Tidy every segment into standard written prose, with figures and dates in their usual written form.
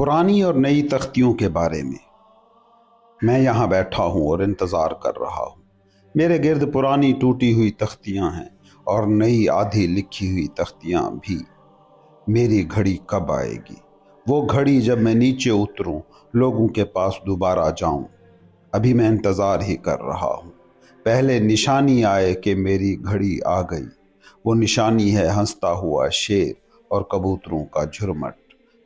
پرانی اور نئی تختیوں کے بارے میں یہاں بیٹھا ہوں اور انتظار کر رہا ہوں۔ میرے گرد پرانی ٹوٹی ہوئی تختیاں ہیں اور نئی آدھی لکھی ہوئی تختیاں بھی۔ میری گھڑی کب آئے گی؟ وہ گھڑی جب میں نیچے اتروں، لوگوں کے پاس دوبارہ جاؤں۔ ابھی میں انتظار ہی کر رہا ہوں۔ پہلے نشانی آئے کہ میری گھڑی آ گئی۔ وہ نشانی ہے ہنستا ہوا شیر اور کبوتروں کا جھرمٹ۔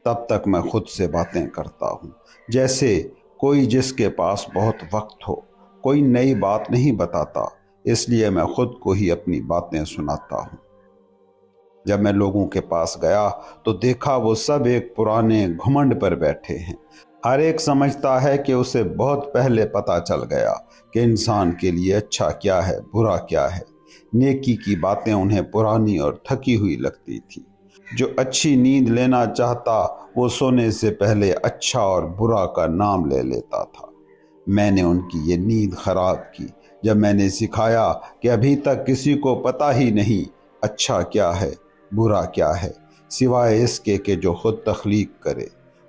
تب تک میں خود سے باتیں کرتا ہوں، جیسے کوئی جس کے پاس بہت وقت ہو۔ کوئی نئی بات نہیں بتاتا، اس لیے میں خود کو ہی اپنی باتیں سناتا ہوں۔ جب میں لوگوں کے پاس گیا تو دیکھا وہ سب ایک پرانے گھمنڈ پر بیٹھے ہیں۔ ہر ایک سمجھتا ہے کہ اسے بہت پہلے پتہ چل گیا کہ انسان کے لیے اچھا کیا ہے، برا کیا ہے۔ نیکی کی باتیں انہیں پرانی اور تھکی ہوئی لگتی تھی۔ جو اچھی نیند لینا چاہتا وہ سونے سے پہلے اچھا اور برا کا نام لے لیتا تھا۔ میں نے ان کی یہ نیند خراب کی جب میں نے سکھایا کہ ابھی تک کسی کو پتہ ہی نہیں اچھا کیا ہے، برا کیا ہے، سوائے اس کے کہ جو خود تخلیق کرے۔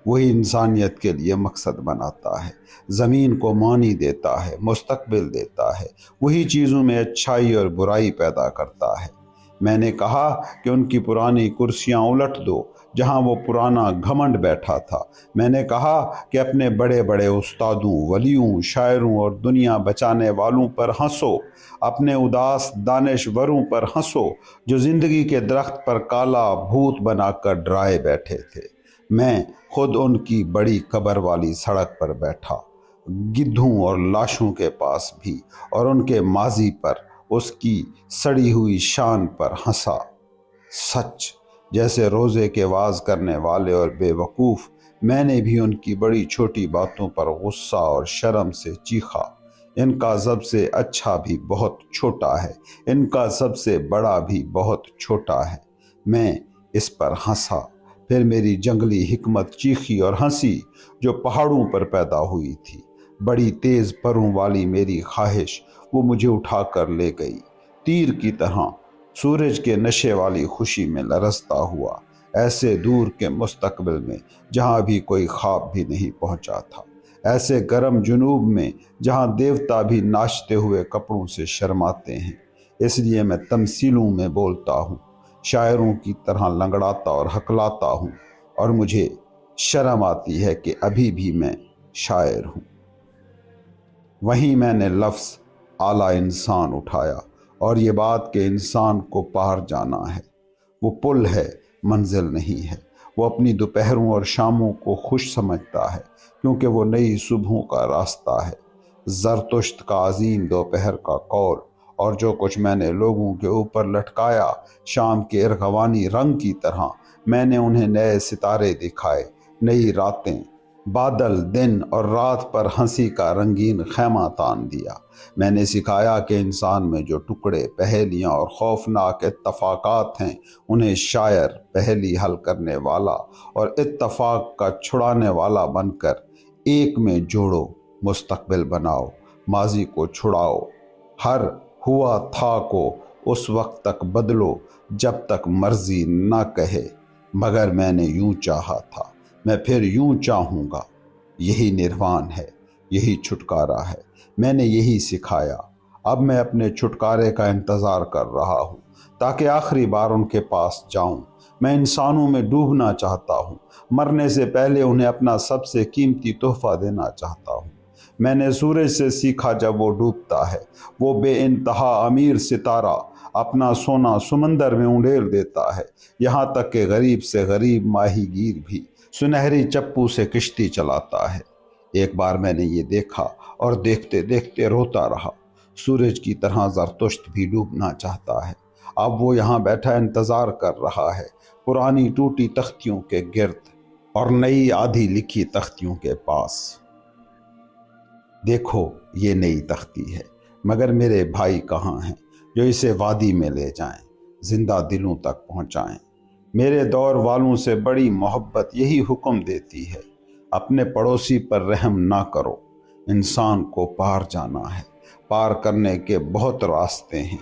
وہی انسانیت کے لیے مقصد بناتا ہے، زمین کو معنی دیتا ہے، مستقبل دیتا ہے، وہی چیزوں میں اچھائی اور برائی پیدا کرتا ہے۔ میں نے کہا کہ ان کی پرانی کرسیاں الٹ دو جہاں وہ پرانا گھمنڈ بیٹھا تھا۔ میں نے کہا کہ اپنے بڑے بڑے استادوں، ولیوں، شاعروں اور دنیا بچانے والوں پر ہنسو، اپنے اداس دانشوروں پر ہنسو جو زندگی کے درخت پر کالا بھوت بنا کر ڈرائے بیٹھے تھے۔ میں خود ان کی بڑی قبر والی سڑک پر بیٹھا، گدھوں اور لاشوں کے پاس بھی، اور ان کے ماضی پر، اس کی سڑی ہوئی شان پر ہنسا۔ سچ، جیسے روزے کے واز کرنے والے اور بے وقوف، میں نے بھی ان کی بڑی چھوٹی باتوں پر غصہ اور شرم سے چیخا۔ ان کا سب سے اچھا بھی بہت چھوٹا ہے، ان کا سب سے بڑا بھی بہت چھوٹا ہے۔ میں اس پر ہنسا، پھر میری جنگلی حکمت چیخی اور ہنسی جو پہاڑوں پر پیدا ہوئی تھی۔ بڑی تیز پروں والی میری خواہش وہ مجھے اٹھا کر لے گئی، تیر کی طرح، سورج کے نشے والی خوشی میں لرزتا ہوا، ایسے دور کے مستقبل میں جہاں بھی کوئی خواب بھی نہیں پہنچا تھا، ایسے گرم جنوب میں جہاں دیوتا بھی ناچتے ہوئے کپڑوں سے شرماتے ہیں۔ اس لیے میں تمثیلوں میں بولتا ہوں، شاعروں کی طرح لنگڑاتا اور ہکلاتا ہوں، اور مجھے شرم آتی ہے کہ ابھی بھی میں شاعر ہوں۔ وہیں میں نے لفظ اعلیٰ انسان اٹھایا، اور یہ بات کہ انسان کو پار جانا ہے۔ وہ پل ہے، منزل نہیں ہے۔ وہ اپنی دوپہروں اور شاموں کو خوش سمجھتا ہے کیونکہ وہ نئی صبحوں کا راستہ ہے۔ زرتشت کا عظیم دوپہر کا قول، اور جو کچھ میں نے لوگوں کے اوپر لٹکایا شام کے ارغوانی رنگ کی طرح، میں نے انہیں نئے ستارے دکھائے، نئی راتیں، بادل، دن اور رات پر ہنسی کا رنگین خیمہ تان دیا۔ میں نے سکھایا کہ انسان میں جو ٹکڑے، پہیلیاں اور خوفناک اتفاقات ہیں، انہیں شاعر، پہیلی حل کرنے والا اور اتفاق کا چھڑانے والا بن کر ایک میں جوڑو، مستقبل بناؤ، ماضی کو چھڑاؤ، ہر ہوا تھا کو اس وقت تک بدلو جب تک مرضی نہ کہے مگر میں نے یوں چاہا تھا، میں پھر یوں چاہوں گا۔ یہی نروان ہے، یہی چھٹکارا ہے۔ میں نے یہی سکھایا۔ اب میں اپنے چھٹکارے کا انتظار کر رہا ہوں تاکہ آخری بار ان کے پاس جاؤں۔ میں انسانوں میں ڈوبنا چاہتا ہوں، مرنے سے پہلے انہیں اپنا سب سے قیمتی تحفہ دینا چاہتا ہوں۔ میں نے سورج سے سیکھا جب وہ ڈوبتا ہے، وہ بے انتہا امیر ستارہ اپنا سونا سمندر میں انڈیل دیتا ہے، یہاں تک کہ غریب سے غریب ماہی گیر بھی سنہری چپو سے کشتی چلاتا ہے۔ ایک بار میں نے یہ دیکھا اور دیکھتے دیکھتے روتا رہا۔ سورج کی طرح زرتشت بھی ڈوبنا چاہتا ہے۔ اب وہ یہاں بیٹھا انتظار کر رہا ہے، پرانی ٹوٹی تختیوں کے گرد اور نئی آدھی لکھی تختیوں کے پاس۔ دیکھو، یہ نئی تختی ہے، مگر میرے بھائی کہاں ہیں جو اسے وادی میں لے جائیں، زندہ دلوں تک پہنچائیں۔ میرے دور والوں سے بڑی محبت یہی حکم دیتی ہے، اپنے پڑوسی پر رحم نہ کرو۔ انسان کو پار جانا ہے، پار کرنے کے بہت راستے ہیں،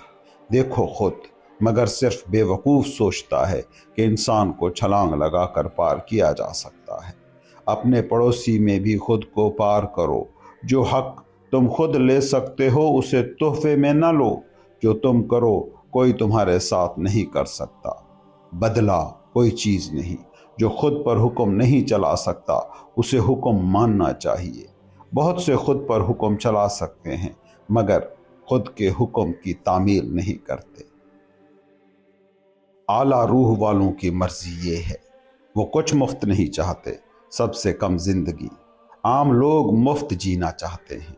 دیکھو خود، مگر صرف بے وقوف سوچتا ہے کہ انسان کو چھلانگ لگا کر پار کیا جا سکتا ہے۔ اپنے پڑوسی میں بھی خود کو پار کرو۔ جو حق تم خود لے سکتے ہو اسے تحفے میں نہ لو۔ جو تم کرو کوئی تمہارے ساتھ نہیں کر سکتا۔ بدلہ کوئی چیز نہیں۔ جو خود پر حکم نہیں چلا سکتا اسے حکم ماننا چاہیے۔ بہت سے خود پر حکم چلا سکتے ہیں مگر خود کے حکم کی تعمیل نہیں کرتے۔ اعلیٰ روح والوں کی مرضی یہ ہے، وہ کچھ مفت نہیں چاہتے، سب سے کم زندگی۔ عام لوگ مفت جینا چاہتے ہیں۔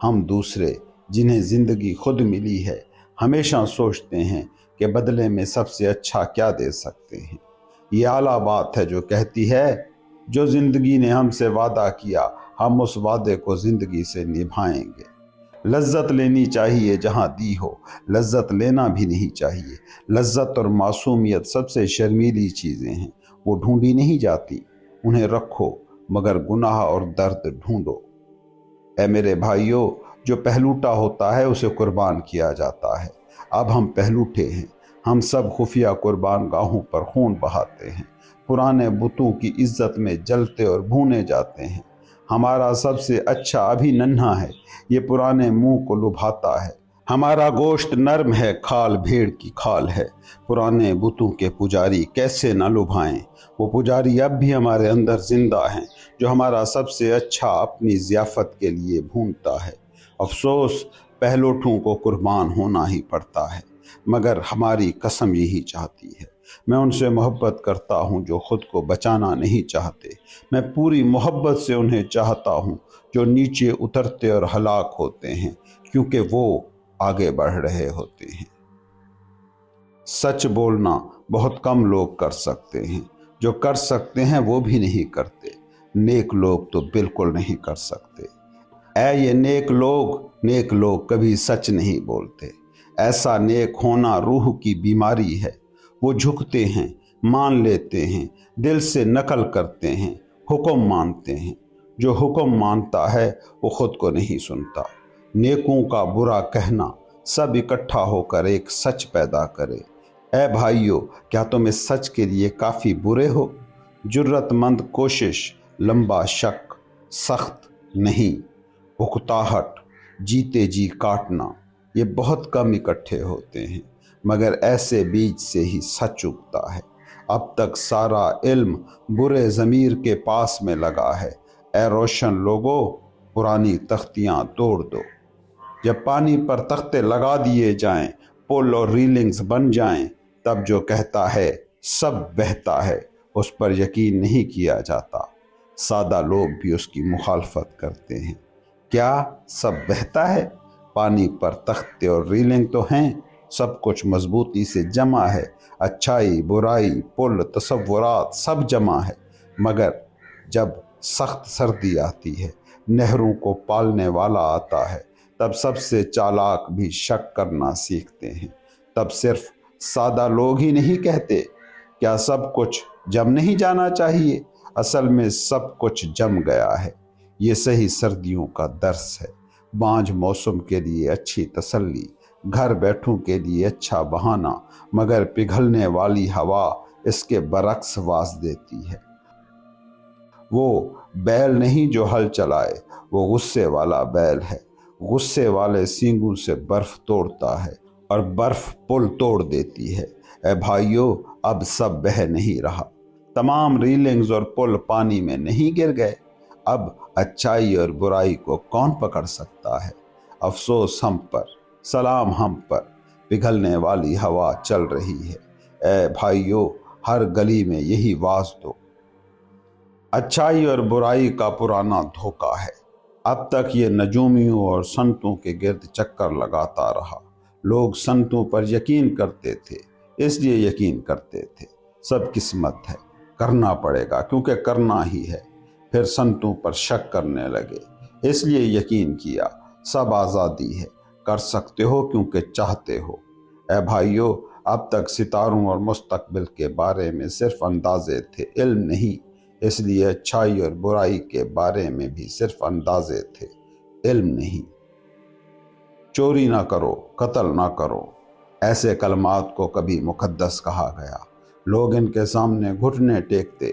ہم دوسرے جنہیں زندگی خود ملی ہے ہمیشہ سوچتے ہیں کہ بدلے میں سب سے اچھا کیا دے سکتے ہیں۔ یہ اعلیٰ بات ہے جو کہتی ہے جو زندگی نے ہم سے وعدہ کیا ہم اس وعدے کو زندگی سے نبھائیں گے۔ لذت لینی چاہیے جہاں دی ہو، لذت لینا بھی نہیں چاہیے۔ لذت اور معصومیت سب سے شرمیلی چیزیں ہیں، وہ ڈھونڈی نہیں جاتی، انہیں رکھو مگر گناہ اور درد ڈھونڈو۔ اے میرے بھائیو، جو پہلوٹا ہوتا ہے اسے قربان کیا جاتا ہے۔ اب ہم پہلوٹے ہیں، ہم سب خفیہ قربان گاہوں پر خون بہاتے ہیں، پرانے بتوں کی عزت میں جلتے اور بھونے جاتے ہیں۔ ہمارا سب سے اچھا ابھی ننھا ہے، یہ پرانے منہ کو لبھاتا ہے۔ ہمارا گوشت نرم ہے، کھال بھیڑ کی کھال ہے۔ پرانے بتوں کے پجاری کیسے نہ لبھائیں، وہ پجاری اب بھی ہمارے اندر زندہ ہیں جو ہمارا سب سے اچھا اپنی ضیافت کے لیے بھونتا ہے۔ افسوس، پہلوٹوں کو قربان ہونا ہی پڑتا ہے، مگر ہماری قسم یہی چاہتی ہے۔ میں ان سے محبت کرتا ہوں جو خود کو بچانا نہیں چاہتے۔ میں پوری محبت سے انہیں چاہتا ہوں جو نیچے اترتے اور ہلاک ہوتے ہیں، کیونکہ وہ آگے بڑھ رہے ہوتے ہیں۔ سچ بولنا بہت کم لوگ کر سکتے ہیں، جو کر سکتے ہیں وہ بھی نہیں کرتے۔ نیک لوگ تو بالکل نہیں کر سکتے۔ اے یہ نیک لوگ کبھی سچ نہیں بولتے۔ ایسا نیک ہونا روح کی بیماری ہے۔ وہ جھکتے ہیں، مان لیتے ہیں، دل سے نقل کرتے ہیں، حکم مانتے ہیں۔ جو حکم مانتا ہے وہ خود کو نہیں سنتا۔ نیکوں کا برا کہنا سب اکٹھا ہو کر ایک سچ پیدا کرے۔ اے بھائیو، کیا تم اس سچ کے لیے کافی برے ہو؟ جرت مند کوشش، لمبا شک، سخت نہیں، اکتاہٹ، جیتے جی کاٹنا، یہ بہت کم اکٹھے ہوتے ہیں، مگر ایسے بیج سے ہی سچ اگتا ہے۔ اب تک سارا علم برے ضمیر کے پاس میں لگا ہے۔ اے روشن لوگو، پرانی تختیاں توڑ دو۔ جب پانی پر تختے لگا دیے جائیں، پل اور ریلنگز بن جائیں، تب جو کہتا ہے سب بہتا ہے اس پر یقین نہیں کیا جاتا۔ سادہ لوگ بھی اس کی مخالفت کرتے ہیں۔ کیا سب بہتا ہے؟ پانی پر تختے اور ریلنگ تو ہیں، سب کچھ مضبوطی سے جمع ہے، اچھائی، برائی، پل، تصورات سب جمع ہے، مگر جب سخت سردی آتی ہے، نہروں کو پالنے والا آتا ہے، تب سب سے چالاک بھی شک کرنا سیکھتے ہیں۔ تب صرف سادہ لوگ ہی نہیں کہتے، کیا سب کچھ جم نہیں جانا چاہیے؟ اصل میں سب کچھ جم گیا ہے۔ یہ صحیح سردیوں کا درس ہے۔ بانجھ موسم کے لیے اچھی تسلی، گھر بیٹھوں کے لیے اچھا بہانہ، مگر پگھلنے والی ہوا اس کے برعکس واز دیتی ہے۔ وہ بیل نہیں جو ہل چلائے، وہ غصے والا بیل ہے۔ غصے والے سینگوں سے برف توڑتا ہے اور برف پل توڑ دیتی ہے۔ اے بھائیو، اب سب بہہ نہیں رہا، تمام ریلنگز اور پل پانی میں نہیں گر گئے۔ اب اچھائی اور برائی کو کون پکڑ سکتا ہے؟ افسوس ہم پر، سلام ہم پر، پگھلنے والی ہوا چل رہی ہے۔ اے بھائیو، ہر گلی میں یہی واز دو۔ اچھائی اور برائی کا پرانا دھوکہ ہے۔ اب تک یہ نجومیوں اور سنتوں کے گرد چکر لگاتا رہا۔ لوگ سنتوں پر یقین کرتے تھے، اس لیے یقین کرتے تھے۔ سب قسمت ہے، کرنا پڑے گا کیونکہ کرنا ہی ہے۔ پھر سنتوں پر شک کرنے لگے، اس لیے یقین کیا۔ سب آزادی ہے، کر سکتے ہو کیونکہ چاہتے ہو۔ اے بھائیو، اب تک ستاروں اور مستقبل کے بارے میں صرف اندازے تھے، علم نہیں۔ اس لیے اچھائی اور برائی کے بارے میں بھی صرف اندازے تھے، علم نہیں۔ چوری نہ کرو، قتل نہ کرو، ایسے کلمات کو کبھی مقدس کہا گیا۔ لوگ ان کے سامنے گھٹنے ٹیکتے،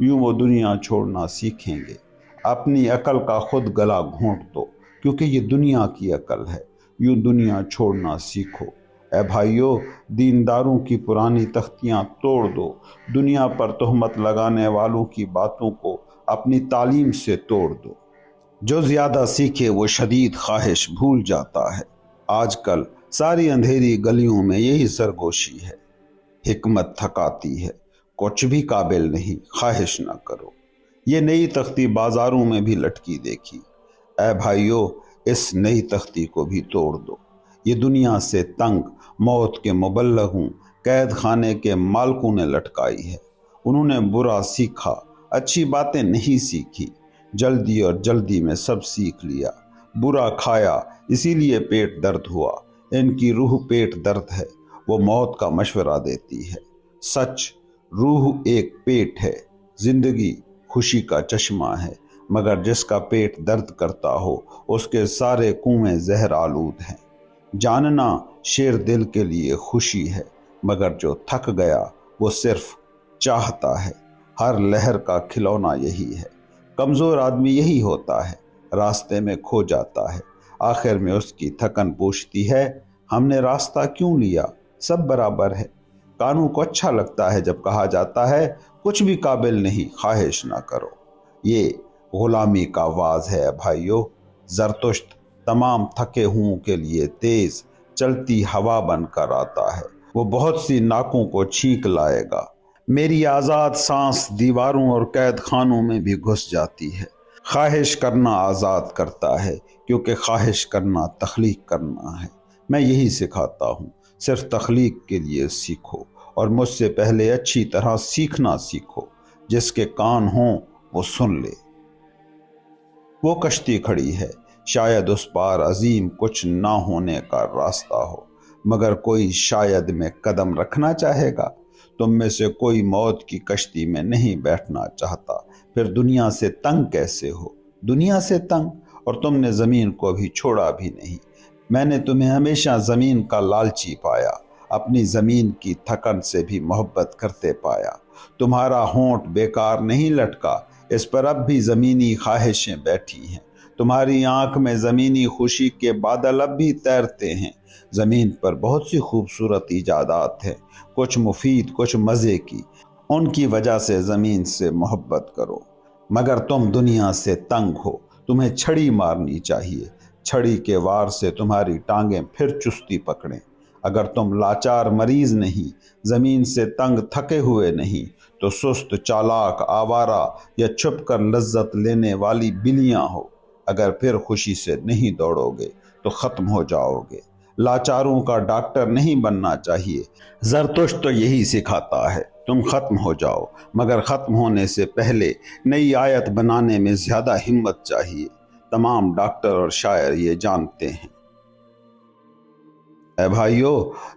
یوں وہ دنیا چھوڑنا سیکھیں گے۔ اپنی عقل کا خود گلا گھونٹ دو، کیونکہ یہ دنیا کی عقل ہے۔ یوں دنیا چھوڑنا سیکھو۔ اے بھائیو، دینداروں کی پرانی تختیاں توڑ دو۔ دنیا پر تہمت لگانے والوں کی باتوں کو اپنی تعلیم سے توڑ دو۔ جو زیادہ سیکھے وہ شدید خواہش بھول جاتا ہے۔ آج کل ساری اندھیری گلیوں میں یہی سرگوشی ہے۔ حکمت تھکاتی ہے، کچھ بھی قابل نہیں، خواہش نہ کرو۔ یہ نئی تختی بازاروں میں بھی لٹکی دیکھی۔ اے بھائیو، اس نئی تختی کو بھی توڑ دو۔ یہ دنیا سے تنگ موت کے مبلغوں، قید خانے کے مالکوں نے لٹکائی ہے۔ انہوں نے برا سیکھا، اچھی باتیں نہیں سیکھی۔ جلدی اور جلدی میں سب سیکھ لیا۔ برا کھایا، اسی لیے پیٹ درد ہوا۔ ان کی روح پیٹ درد ہے، وہ موت کا مشورہ دیتی ہے۔ سچ، روح ایک پیٹ ہے، زندگی خوشی کا چشمہ ہے، مگر جس کا پیٹ درد کرتا ہو اس کے سارے کنویں زہر آلود ہیں۔ جاننا شیر دل کے لیے خوشی ہے، مگر جو تھک گیا وہ صرف چاہتا ہے۔ ہر لہر کا کھلونا یہی ہے۔ کمزور آدمی یہی ہوتا ہے، راستے میں کھو جاتا ہے۔ آخر میں اس کی تھکن پوچھتی ہے، ہم نے راستہ کیوں لیا؟ سب برابر ہے۔ کانوں کو اچھا لگتا ہے جب کہا جاتا ہے کچھ بھی قابل نہیں، خواہش نہ کرو۔ یہ غلامی کا آواز ہے بھائیو۔ زرتشت تمام تھکے ہوں کے لیے تیز چلتی ہوا بن کر آتا ہے۔ وہ بہت سی ناکوں کو چھینک لائے گا۔ میری آزاد سانس دیواروں اور قید خانوں میں بھی گھس جاتی ہے۔ خواہش کرنا آزاد کرتا ہے، کیونکہ خواہش کرنا تخلیق کرنا ہے۔ میں یہی سکھاتا ہوں، صرف تخلیق کے لیے سیکھو، اور مجھ سے پہلے اچھی طرح سیکھنا سیکھو۔ جس کے کان ہوں وہ سن لے۔ وہ کشتی کھڑی ہے، شاید اس پار عظیم کچھ نہ ہونے کا راستہ ہو، مگر کوئی شاید میں قدم رکھنا چاہے گا۔ تم میں سے کوئی موت کی کشتی میں نہیں بیٹھنا چاہتا، پھر دنیا سے تنگ کیسے ہو؟ دنیا سے تنگ؟ اور تم نے زمین کو بھی چھوڑا بھی نہیں۔ میں نے تمہیں ہمیشہ زمین کا لالچی پایا، اپنی زمین کی تھکن سے بھی محبت کرتے پایا۔ تمہارا ہونٹ بیکار نہیں لٹکا، اس پر اب بھی زمینی خواہشیں بیٹھی ہیں۔ تمہاری آنکھ میں زمینی خوشی کے بادل اب بھی تیرتے ہیں۔ زمین پر بہت سی خوبصورت ایجادات ہیں، کچھ مفید، کچھ مزے کی۔ ان کی وجہ سے زمین سے محبت کرو۔ مگر تم دنیا سے تنگ ہو، تمہیں چھڑی مارنی چاہیے۔ چھڑی کے وار سے تمہاری ٹانگیں پھر چستی پکڑیں۔ اگر تم لاچار مریض نہیں، زمین سے تنگ تھکے ہوئے نہیں، تو سست، چالاک، آوارہ یا چھپ کر لذت لینے والی بلیاں ہو۔ اگر پھر خوشی سے نہیں دوڑو گے تو ختم ہو جاؤ گے۔ لاچاروں کا ڈاکٹر نہیں بننا چاہیے۔ زرتشت تو یہی سکھاتا ہے، تم ختم ہو جاؤ، مگر ختم ہونے سے پہلے نئی آیت بنانے میں زیادہ ہمت چاہیے۔ تمام ڈاکٹر اور شاعر یہ جانتے ہیں۔ اے بھائیو،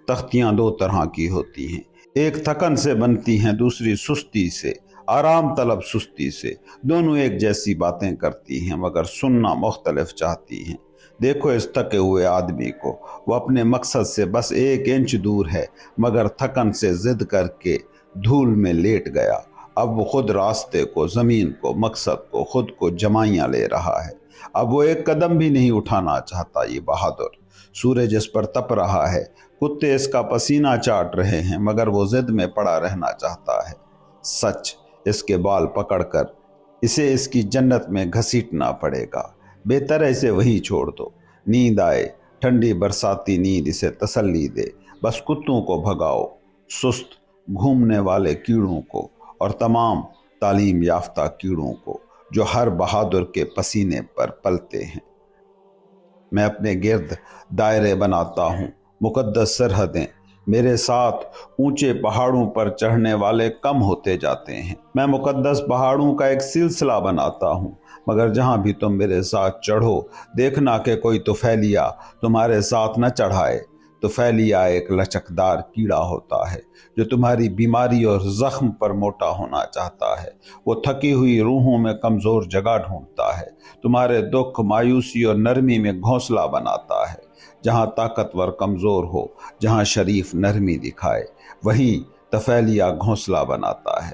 تختیاں دو طرح کی ہوتی ہیں، ایک تھکن سے بنتی ہیں، دوسری سستی سے، آرام طلب سستی سے۔ دونوں ایک جیسی باتیں کرتی ہیں، مگر سننا مختلف چاہتی ہیں۔ دیکھو اس تھکے ہوئے آدمی کو، وہ اپنے مقصد سے بس 1 انچ دور ہے، مگر تھکن سے ضد کر کے دھول میں لیٹ گیا۔ اب وہ خود راستے کو، زمین کو، مقصد کو، خود کو جمائیاں لے رہا ہے۔ اب وہ ایک قدم بھی نہیں اٹھانا چاہتا، یہ بہادر۔ سورج اس پر تپ رہا ہے، کتے اس کا پسینہ چاٹ رہے ہیں، مگر وہ ضد میں پڑا رہنا چاہتا ہے۔ سچ، اس کے بال پکڑ کر اسے اس کی جنت میں گھسیٹنا پڑے گا۔ بہتر ہے اسے وہیں چھوڑ دو۔ نیند آئے، ٹھنڈی برساتی نیند اسے تسلی دے۔ بس کتوں کو بھگاؤ، سست گھومنے والے کیڑوں کو، اور تمام تعلیم یافتہ کیڑوں کو جو ہر بہادر کے پسینے پر پلتے ہیں۔ میں اپنے گرد دائرے بناتا ہوں، مقدس سرحدیں۔ میرے ساتھ اونچے پہاڑوں پر چڑھنے والے کم ہوتے جاتے ہیں۔ میں مقدس پہاڑوں کا ایک سلسلہ بناتا ہوں، مگر جہاں بھی تم میرے ساتھ چڑھو، دیکھنا کہ کوئی طفیلیا تمہارے ساتھ نہ چڑھائے۔ طفیلیا ایک لچکدار کیڑا ہوتا ہے جو تمہاری بیماری اور زخم پر موٹا ہونا چاہتا ہے۔ وہ تھکی ہوئی روحوں میں کمزور جگہ ڈھونڈتا ہے، تمہارے دکھ، مایوسی اور نرمی میں گھونسلہ بناتا ہے۔ جہاں طاقتور کمزور ہو، جہاں شریف نرمی دکھائے، وہیں طفیلیا گھونسلہ بناتا ہے۔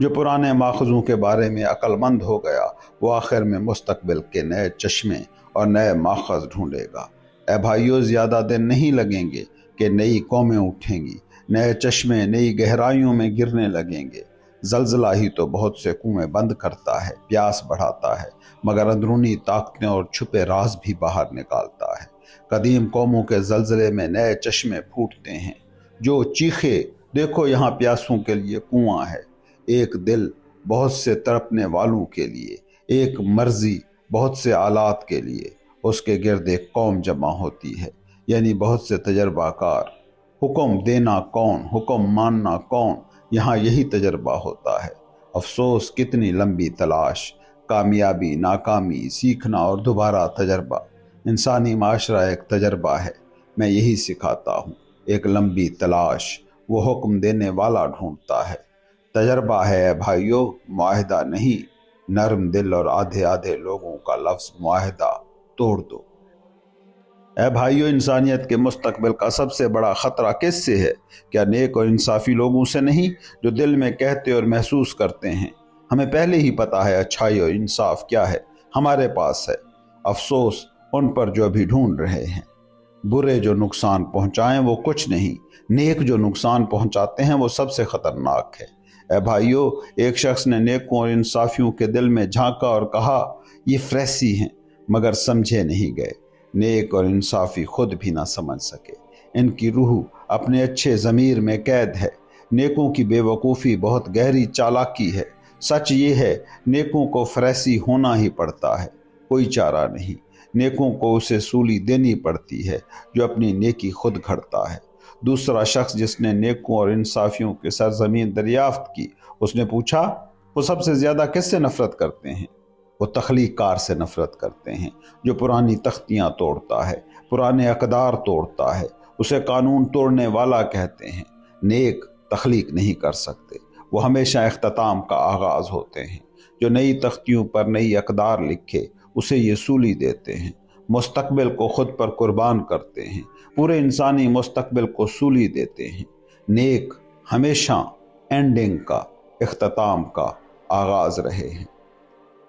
جو پرانے ماخذوں کے بارے میں عقل مند ہو گیا وہ آخر میں مستقبل کے نئے چشمے اور نئے ماخذ ڈھونڈے گا۔ اے بھائیو، زیادہ دن نہیں لگیں گے کہ نئی قومیں اٹھیں گی، نئے چشمے نئی گہرائیوں میں گرنے لگیں گے۔ زلزلہ ہی تو بہت سے کنویں بند کرتا ہے، پیاس بڑھاتا ہے، مگر اندرونی طاقتیں اور چھپے راز بھی باہر نکالتا ہے۔ قدیم قوموں کے زلزلے میں نئے چشمے پھوٹتے ہیں۔ جو چیخے، دیکھو یہاں پیاسوں کے لیے کنواں ہے۔ ایک دل بہت سے تڑپنے والوں کے لیے، ایک مرضی بہت سے آلات کے لیے، اس کے گرد ایک قوم جمع ہوتی ہے، یعنی بہت سے تجربہ کار۔ حکم دینا کون، حکم ماننا کون، یہاں یہی تجربہ ہوتا ہے۔ افسوس کتنی لمبی تلاش، کامیابی، ناکامی، سیکھنا اور دوبارہ تجربہ۔ انسانی معاشرہ ایک تجربہ ہے، میں یہی سکھاتا ہوں، ایک لمبی تلاش، وہ حکم دینے والا ڈھونڈتا ہے۔ تجربہ ہے اے بھائیو، معاہدہ نہیں۔ نرم دل اور آدھے آدھے لوگوں کا لفظ معاہدہ توڑ دو۔ اے بھائیو، انسانیت کے مستقبل کا سب سے بڑا خطرہ کس سے ہے؟ کیا نیک اور انصافی لوگوں سے نہیں، جو دل میں کہتے اور محسوس کرتے ہیں ہمیں پہلے ہی پتا ہے اچھائی اور انصاف کیا ہے، ہمارے پاس ہے۔ افسوس ان پر جو ابھی ڈھونڈ رہے ہیں۔ برے جو نقصان پہنچائیں وہ کچھ نہیں، نیک جو نقصان پہنچاتے ہیں وہ سب سے خطرناک ہے۔ اے بھائیو، ایک شخص نے نیکوں اور انصافیوں کے دل میں جھانکا اور کہا یہ فریسی ہیں، مگر سمجھے نہیں گئے۔ نیک اور انصافی خود بھی نہ سمجھ سکے، ان کی روح اپنے اچھے ضمیر میں قید ہے۔ نیکوں کی بے وقوفی بہت گہری چالاکی ہے۔ سچ یہ ہے، نیکوں کو فریسی ہونا ہی پڑتا ہے، کوئی چارہ نہیں۔ نیکوں کو اسے سولی دینی پڑتی ہے جو اپنی نیکی خود گھڑتا ہے۔ دوسرا شخص جس نے نیکوں اور انصافیوں کی سرزمین دریافت کی، اس نے پوچھا وہ سب سے زیادہ کس سے نفرت کرتے ہیں؟ وہ تخلیق کار سے نفرت کرتے ہیں، جو پرانی تختیاں توڑتا ہے، پرانے اقدار توڑتا ہے، اسے قانون توڑنے والا کہتے ہیں۔ نیک تخلیق نہیں کر سکتے، وہ ہمیشہ اختتام کا آغاز ہوتے ہیں۔ جو نئی تختیوں پر نئی اقدار لکھے اسے یہ سولی دیتے ہیں، مستقبل کو خود پر قربان کرتے ہیں، پورے انسانی مستقبل کو سولی دیتے ہیں۔ نیک ہمیشہ اینڈنگ کا، اختتام کا آغاز رہے ہیں۔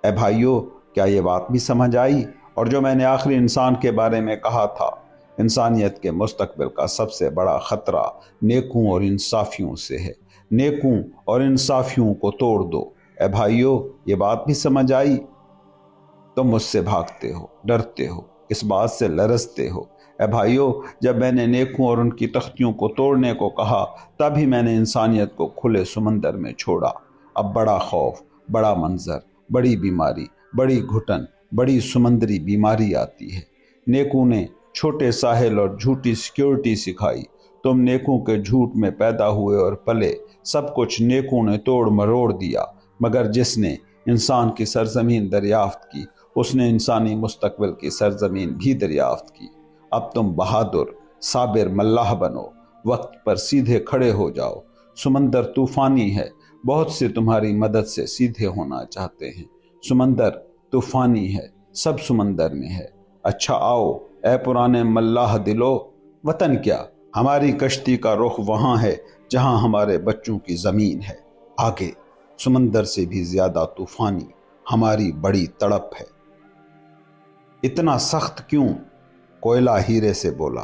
اے بھائیو، کیا یہ بات بھی سمجھ آئی؟ اور جو میں نے آخری انسان کے بارے میں کہا تھا، انسانیت کے مستقبل کا سب سے بڑا خطرہ نیکوں اور انصافیوں سے ہے۔ نیکوں اور انصافیوں کو توڑ دو۔ اے بھائیو، یہ بات بھی سمجھ آئی؟ تم مجھ سے بھاگتے ہو، ڈرتے ہو، اس بات سے لرزتے ہو۔ اے بھائیو، جب میں نے نیکوں اور ان کی تختیوں کو توڑنے کو کہا، تب ہی میں نے انسانیت کو کھلے سمندر میں چھوڑا۔ اب بڑا خوف، بڑا منظر، بڑی بیماری، بڑی گھٹن، بڑی سمندری بیماری آتی ہے۔ نیکوں نے چھوٹے ساحل اور جھوٹی سیکیورٹی سکھائی۔ تم نیکوں کے جھوٹ میں پیدا ہوئے اور پلے، سب کچھ نیکوں نے توڑ مروڑ دیا، مگر جس نے انسان کی سرزمین دریافت کی، اس نے انسانی مستقبل کی سرزمین بھی دریافت کی۔ اب تم بہادر، صابر ملاح بنو، وقت پر سیدھے کھڑے ہو جاؤ۔ سمندر طوفانی ہے، بہت سے تمہاری مدد سے سیدھے ہونا چاہتے ہیں۔ سمندر طوفانی ہے، سب سمندر میں ہے۔ اچھا آؤ اے پرانے ملاح دلو، وطن کیا، ہماری کشتی کا رخ وہاں ہے جہاں ہمارے بچوں کی زمین ہے۔ آگے سمندر سے بھی زیادہ طوفانی ہماری بڑی تڑپ ہے۔ اتنا سخت کیوں؟ کوئلہ ہیرے سے بولا،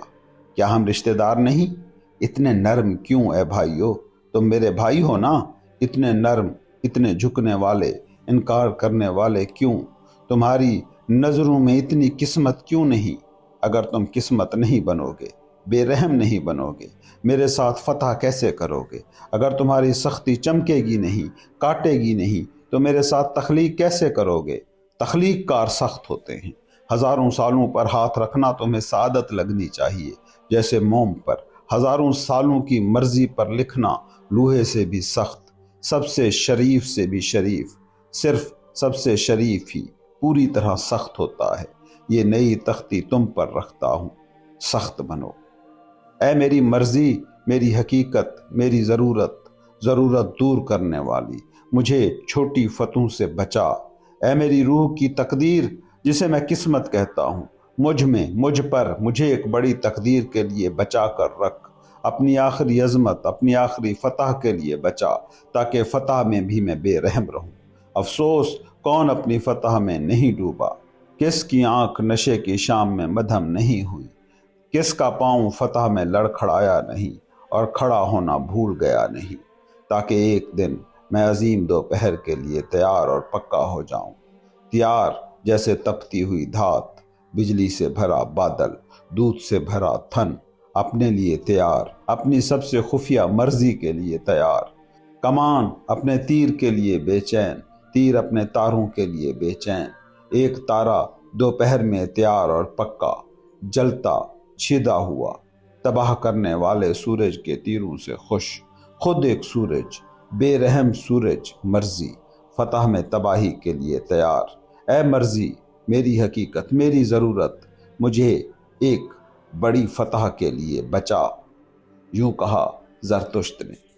کیا ہم رشتہ دار نہیں؟ اتنے نرم کیوں اے بھائیو؟ تم میرے بھائی ہو نا؟ اتنے نرم، اتنے جھکنے والے، انکار کرنے والے کیوں؟ تمہاری نظروں میں اتنی قسمت کیوں نہیں؟ اگر تم قسمت نہیں بنو گے، بے رحم نہیں بنو گے، میرے ساتھ فتح کیسے کرو گے؟ اگر تمہاری سختی چمکے گی نہیں، کاٹے گی نہیں، تو میرے ساتھ تخلیق کیسے کرو گے؟ تخلیق کار سخت ہوتے ہیں۔ ہزاروں سالوں پر ہاتھ رکھنا تمہیں سعادت لگنی چاہیے، جیسے موم پر۔ ہزاروں سالوں کی مرضی پر لکھنا لوہے سے بھی سخت، سب سے شریف سے بھی شریف، صرف سب سے شریف ہی پوری طرح سخت ہوتا ہے۔ یہ نئی تختی تم پر رکھتا ہوں، سخت بنو۔ اے میری مرضی، میری حقیقت، میری ضرورت دور کرنے والی، مجھے چھوٹی فتحوں سے بچا۔ اے میری روح کی تقدیر، جسے میں قسمت کہتا ہوں، مجھ پر، مجھے ایک بڑی تقدیر کے لیے بچا کر رکھ۔ اپنی آخری عظمت، اپنی آخری فتح کے لیے بچا، تاکہ فتح میں بھی میں بے رحم رہوں۔ افسوس کون اپنی فتح میں نہیں ڈوبا، کس کی آنکھ نشے کی شام میں مدھم نہیں ہوئی، کس کا پاؤں فتح میں لڑکھڑایا نہیں اور کھڑا ہونا بھول گیا نہیں، تاکہ ایک دن میں عظیم دوپہر کے لیے تیار اور پکا ہو جاؤں، تیار جیسے تپتی ہوئی دھات، بجلی سے بھرا بادل، دودھ سے بھرا تھن، اپنے لیے تیار، اپنی سب سے خفیہ مرضی کے لیے تیار، کمان اپنے تیر کے لیے بے چین، تیر اپنے تاروں کے لیے بے چین، ایک تارا دوپہر میں تیار اور پکا، جلتا چھدا ہوا، تباہ کرنے والے سورج کے تیروں سے خوش، خود ایک سورج، بے رحم سورج، مرضی فتح میں تباہی کے لیے تیار۔ اے مرضی، میری حقیقت، میری ضرورت، مجھے ایک بڑی فتح کے لیے بچا، یوں کہا زرتشت نے۔